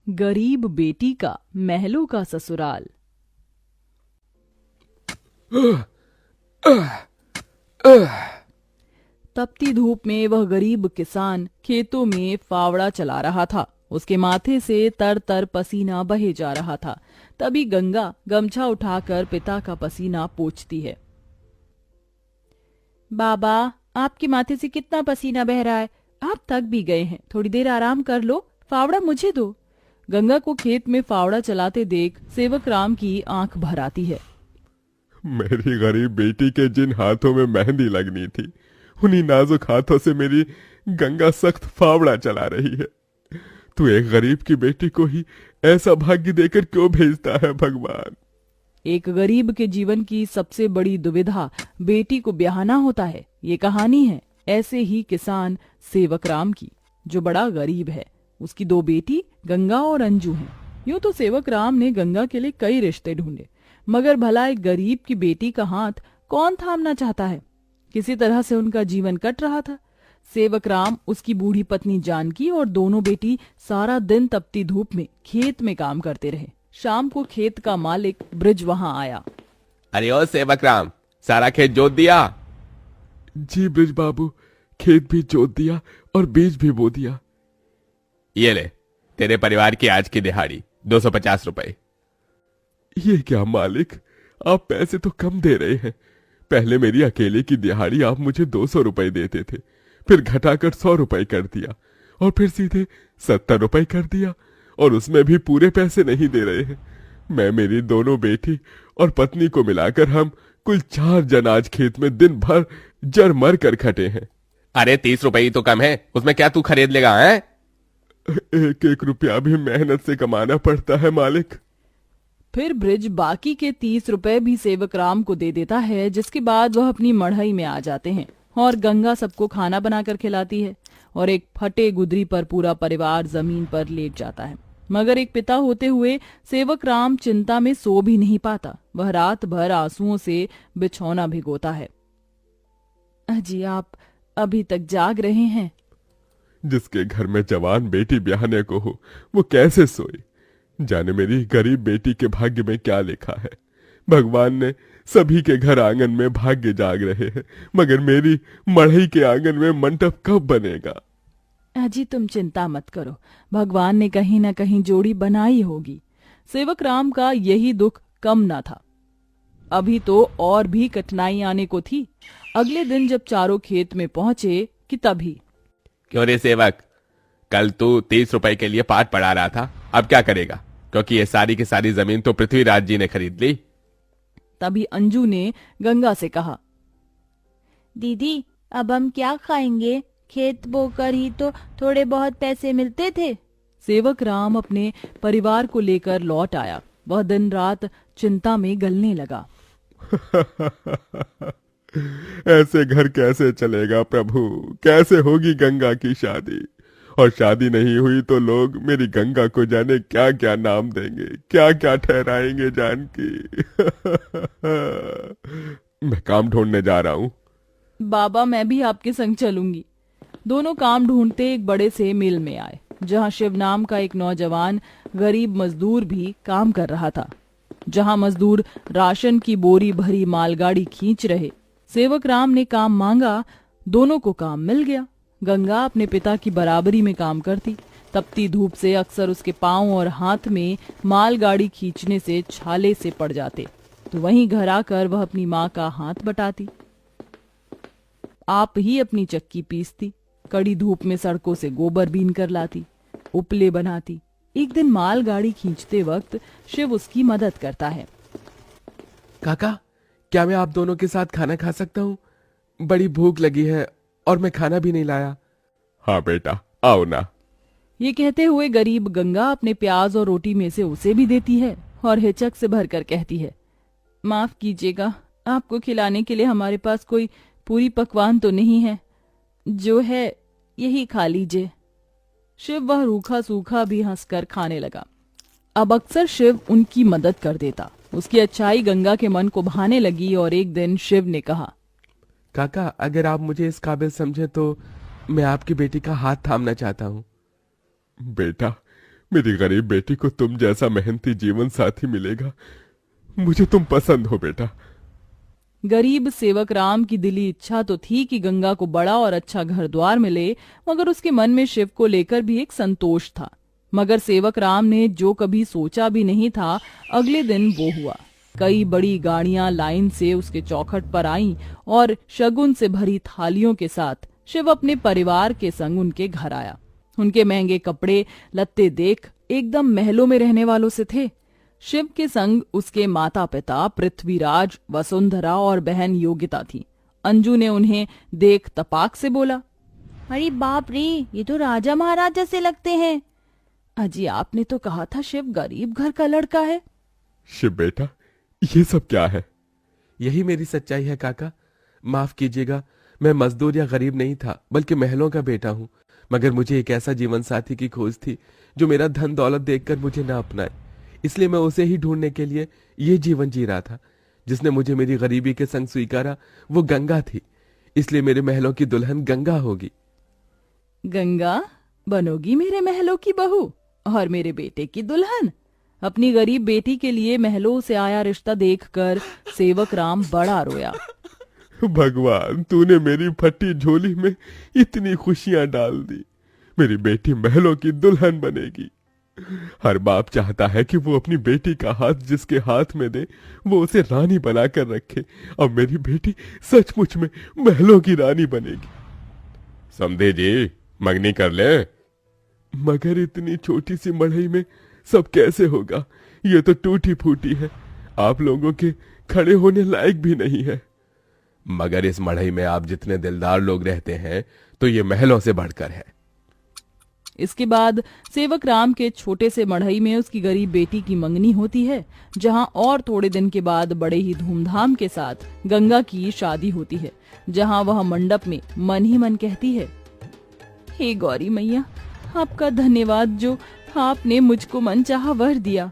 गरीब बेटी का महलों का ससुराल। तपती धूप में वह गरीब किसान खेतों में फावड़ा चला रहा था। उसके माथे से तर तर पसीना बहे जा रहा था। तभी गंगा गमछा उठाकर पिता का पसीना पोंछती है। बाबा, आपके माथे से कितना पसीना बह रहा है। आप थक भी गए हैं, थोड़ी देर आराम कर लो। फावड़ा मुझे दो। गंगा को खेत में फावड़ा चलाते देख सेवक राम की आंख भर आती है। मेरी गरीब बेटी के जिन हाथों में मेहंदी लगनी थी, उन्हीं नाजुक हाथों से मेरी गंगा सख्त फावड़ा चला रही है। तू एक गरीब की बेटी को ही ऐसा भाग्य देकर क्यों भेजता है भगवान? एक गरीब के जीवन की सबसे बड़ी दुविधा बेटी को ब्याहना होता है। ये कहानी है ऐसे ही किसान सेवक राम की, जो बड़ा गरीब है। उसकी दो बेटी गंगा और अंजू हैं। यूं तो सेवक राम ने गंगा के लिए कई रिश्ते ढूंढे, मगर भला एक गरीब की बेटी का हाथ कौन थामना चाहता है। किसी तरह से उनका जीवन कट रहा था। सेवक राम, उसकी बूढ़ी पत्नी जानकी और दोनों बेटी सारा दिन तपती धूप में खेत में काम करते रहे। शाम को खेत का मालिक ब्रिज वहां आया। अरे ओ सेवक राम, सारा खेत जोत दिया? जी ब्रिज बाबू, खेत भी जोत दिया और बीज भी बो दिया। ये ले, तेरे परिवार की आज की दिहाड़ी 250 रुपए। ये क्या मालिक, आप पैसे तो कम दे रहे हैं। पहले मेरी अकेले की दिहाड़ी आप मुझे 200 रुपए देते थे, फिर घटाकर 100 रुपए कर दिया और फिर सीधे 70 रुपए कर दिया, और उसमें भी पूरे पैसे नहीं दे रहे हैं। मैं, मेरी दोनों बेटी और पत्नी को मिलाकर हम कुल 4 जन आज खेत में दिन भर जर मर कर खटे हैं। अरे 30 रुपए ही तो कम है, उसमें क्या तू खरीद लेगा? है एक एक रुपया भी मेहनत से कमाना पड़ता है मालिक। फिर ब्रिज बाकी के 30 रुपए भी सेवक राम को दे देता है, जिसके बाद वह अपनी मढ़ई में आ जाते हैं और गंगा सबको खाना बनाकर खिलाती है और एक फटे गुदरी पर पूरा परिवार जमीन पर लेट जाता है। मगर एक पिता होते हुए सेवक राम चिंता में सो भी नहीं पाता। वह रात भर आंसुओं से बिछौना भिगोता है। अजी, आप अभी तक जाग रहे हैं? जिसके घर में जवान बेटी ब्याहने को हो, वो कैसे सोए? जाने मेरी गरीब बेटी के भाग्य में क्या लिखा है। भगवान ने सभी के घर आंगन में भाग्य जाग रहे हैं, मगर मेरी मढ़ई के आंगन में मंडप कब बनेगा? अजी, तुम चिंता मत करो, भगवान ने कहीं न कहीं जोड़ी बनाई होगी। सेवक राम का यही दुख कम न था। अभी तो और भी कठिनाई आने को थी। अगले दिन जब चारों खेत में पहुंचे कि तभी। क्यों रे सेवक, कल तू 30 रुपए के लिए पाठ पढ़ा रहा था, अब क्या करेगा? क्योंकि ये सारी की सारी जमीन तो पृथ्वीराज जी ने खरीद ली। तभी अंजू ने गंगा से कहा, दीदी, अब हम क्या खाएंगे? खेत बोकर ही तो थोड़े बहुत पैसे मिलते थे। सेवक राम अपने परिवार को लेकर लौट आया। वह दिन रात चिंता में गलने लगा। ऐसे घर कैसे चलेगा प्रभु? कैसे होगी गंगा की शादी? और शादी नहीं हुई तो लोग मेरी गंगा को जाने क्या क्या नाम देंगे, क्या क्या ठहराएंगे जानकी। मैं काम ढूंढने जा रहा हूँ। बाबा, मैं भी आपके संग चलूंगी। दोनों काम ढूंढते एक बड़े से मिल में आए, जहां शिव नाम का एक नौजवान गरीब मजदूर भी काम कर रहा था। जहां मजदूर राशन की बोरी भरी मालगाड़ी खींच रहे। सेवक राम ने काम मांगा, दोनों को काम मिल गया। गंगा अपने पिता की बराबरी में काम करती। तपती धूप से अक्सर उसके पांव और हाथ में मालगाड़ी खींचने से छाले से पड़ जाते, तो वहीं घर आकर वह अपनी माँ का हाथ बटाती। आप ही अपनी चक्की पीसती, कड़ी धूप में सड़कों से गोबर बीन कर लाती, उपले बनाती। एक दिन मालगाड़ी खींचते वक्त शिव उसकी मदद करता है। काका, क्या मैं आप दोनों के साथ खाना खा सकता हूँ? बड़ी भूख लगी है और मैं खाना भी नहीं लाया। हाँ बेटा, आओ ना। ये कहते हुए गरीब गंगा अपने प्याज और रोटी में से उसे भी देती है और हिचक से भरकर कहती है, माफ कीजिएगा, आपको खिलाने के लिए हमारे पास कोई पूरी पकवान तो नहीं है। जो है यही खा लीजिए। शिव वह रूखा सूखा भी हंसकर खाने लगा। अब अक्सर शिव उनकी मदद कर देता। उसकी अच्छाई गंगा के मन को भाने लगी और एक दिन शिव ने कहा, काका, अगर आप मुझे इस काबिल समझे तो मैं आपकी बेटी का हाथ थामना चाहता हूँ। बेटा, मेरी गरीब बेटी को तुम जैसा मेहनती जीवन साथी मिलेगा। मुझे तुम पसंद हो बेटा। गरीब सेवक राम की दिली इच्छा तो थी कि गंगा को बड़ा और अच्छा घर द्वार मिले, मगर उसके मन में शिव को लेकर भी एक संतोष था। मगर सेवक राम ने जो कभी सोचा भी नहीं था, अगले दिन वो हुआ। कई बड़ी गाड़ियां लाइन से उसके चौखट पर आईं और शगुन से भरी थालियों के साथ शिव अपने परिवार के संग उनके घर आया। उनके महंगे कपड़े लत्ते देख एकदम महलों में रहने वालों से थे। शिव के संग उसके माता पिता पृथ्वीराज, वसुंधरा और बहन योगिता थी। अंजू ने उन्हें देख तपाक से बोला, अरे बाप रे, ये तो राजा महाराजा से लगते हैं। अजी आपने तो कहा था शिव गरीब घर का लड़का है। शिव बेटा, ये सब क्या है? यही मेरी सच्चाई है काका। माफ कीजिएगा, मैं मजदूर या गरीब नहीं था, बल्कि महलों का बेटा हूँ। मगर मुझे एक ऐसा जीवन साथी की खोज थी जो मेरा धन दौलत देखकर मुझे न अपनाए। इसलिए मैं उसे ही ढूंढने के लिए ये जीवन जी रहा था। जिसने मुझे मेरी गरीबी के संग स्वीकारा वो गंगा थी। इसलिए मेरे महलों की दुल्हन गंगा होगी। गंगा बनोगी मेरे महलों की बहू और मेरे बेटे की दुल्हन? अपनी गरीब बेटी के लिए महलों से आया रिश्ता देखकर सेवक राम बड़ा रोया। भगवान, तूने मेरी फटी झोली में इतनी खुशियां डाल दी। मेरी बेटी महलों की दुल्हन बनेगी। हर बाप चाहता है कि वो अपनी बेटी का हाथ जिसके हाथ में दे वो उसे रानी बनाकर रखे। अब मेरी बेटी सचमुच में महलों की रानी बनेगी। समझे जी, मंगनी कर ले। मगर इतनी छोटी सी मड़ई में सब कैसे होगा? ये तो टूटी फूटी है, आप लोगों के खड़े होने लायक भी नहीं है। मगर इस मढ़ई में आप जितने दिलदार लोग रहते हैं तो ये महलों से बढ़कर है। इसके बाद सेवक राम के छोटे से मढ़ई में उसकी गरीब बेटी की मंगनी होती है, जहां और थोड़े दिन के बाद बड़े ही धूमधाम के साथ गंगा की शादी होती है, जहां वह मंडप में मन ही मन कहती है, हे गौरी मैया, आपका धन्यवाद जो आपने मुझको मनचाहा वर दिया।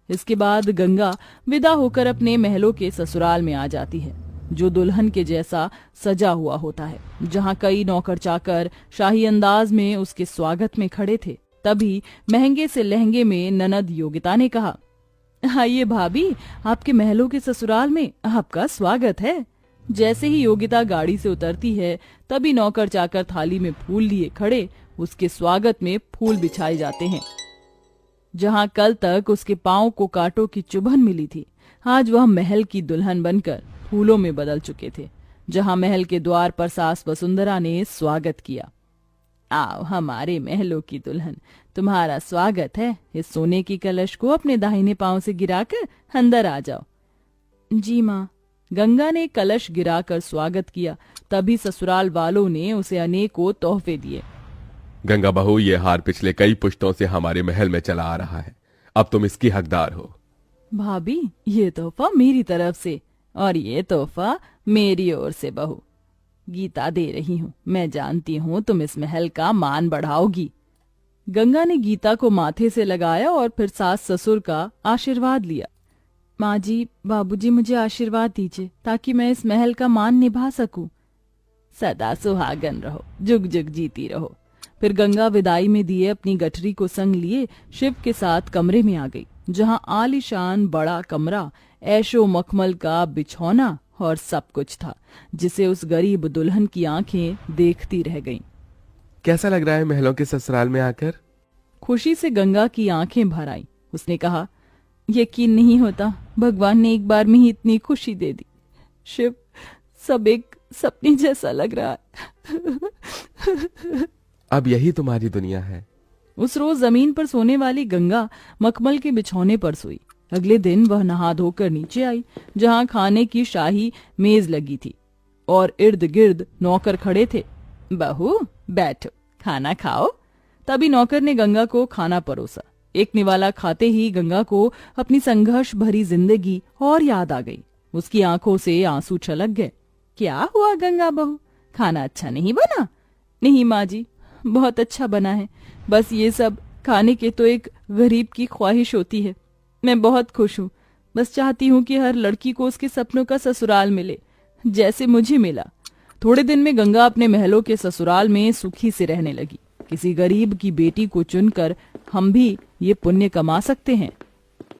इसके बाद गंगा विदा होकर अपने महलों के ससुराल में आ जाती है, जो दुल्हन के जैसा सजा हुआ होता है, जहां कई नौकर चाकर शाही अंदाज में उसके स्वागत में खड़े थे। तभी महंगे से लहंगे में ननद योगिता ने कहा, आइए भाभी, आपके महलों के ससुराल में आपका स्वागत है। जैसे ही योगिता गाड़ी से उतरती है, तभी नौकर चाकर थाली में फूल लिए खड़े उसके स्वागत में फूल बिछाए जाते हैं। जहां कल तक उसके पांव को कांटों की चुभन मिली थी, आज वह महल की दुल्हन बनकर फूलों में बदल चुके थे। जहां महल के द्वार पर सास वसुंधरा ने स्वागत किया, आओ हमारे महलों की दुल्हन, तुम्हारा स्वागत है। इस सोने की कलश को अपने दाहिने पांव से गिराकर अंदर आ जाओ। जी माँ। गंगा ने कलश गिराकर स्वागत किया। तभी ससुराल वालों ने उसे अनेकों तोहफे दिए। गंगा बहू, ये हार पिछले कई पुश्तों से हमारे महल में चला आ रहा है, अब तुम इसकी हकदार हो। भाभी, ये तोहफा मेरी तरफ से और ये तोहफा मेरी ओर से बहू। गीता दे रही हूँ, मैं जानती हूँ तुम इस महल का मान बढ़ाओगी। गंगा ने गीता को माथे से लगाया और फिर सास ससुर का आशीर्वाद लिया। माँ जी, बाबूजी, मुझे आशीर्वाद दीजिए ताकि मैं इस महल का मान निभा सकूं। सदा सुहागन रहो, जुग जुग जीती रहो। फिर गंगा विदाई में दिए अपनी गठरी को संग लिए शिव के साथ कमरे में आ गई, जहां आलीशान बड़ा कमरा, ऐशो मखमल का बिछौना और सब कुछ था, जिसे उस गरीब दुल्हन की आंखें देखती रह गईं। कैसा लग रहा है महलों के ससुराल में आकर? खुशी से गंगा की आंखें भर आईं। उसने कहा, यकीन नहीं होता, भगवान ने एक बार में ही इतनी खुशी दे दी। शिव, सब एक सपने जैसा लग रहा है। अब यही तुम्हारी दुनिया है। उस रोज जमीन पर सोने वाली गंगा मखमल के बिछौने पर सोई। अगले दिन वह नहा धोकर नीचे आई, जहां खाने की शाही मेज लगी थी और इर्द गिर्द नौकर खड़े थे। बहू बैठो, खाना खाओ। तभी नौकर ने गंगा को खाना परोसा। एक निवाला खाते ही गंगा को अपनी संघर्ष भरी जिंदगी और याद आ गई। उसकी आंखों से आंसू छलक गए। क्या हुआ गंगा बहू, खाना अच्छा नहीं बना? नहीं माँ जी, बहुत अच्छा बना है, बस ये सब खाने के तो एक गरीब की ख्वाहिश होती है। मैं बहुत खुश हूँ, बस चाहती हूँ कि हर लड़की को उसके सपनों का ससुराल मिले, जैसे मुझे मिला। थोड़े दिन में गंगा अपने महलों के ससुराल में सुखी से रहने लगी। किसी गरीब की बेटी को चुनकर हम भी ये पुण्य कमा सकते हैं।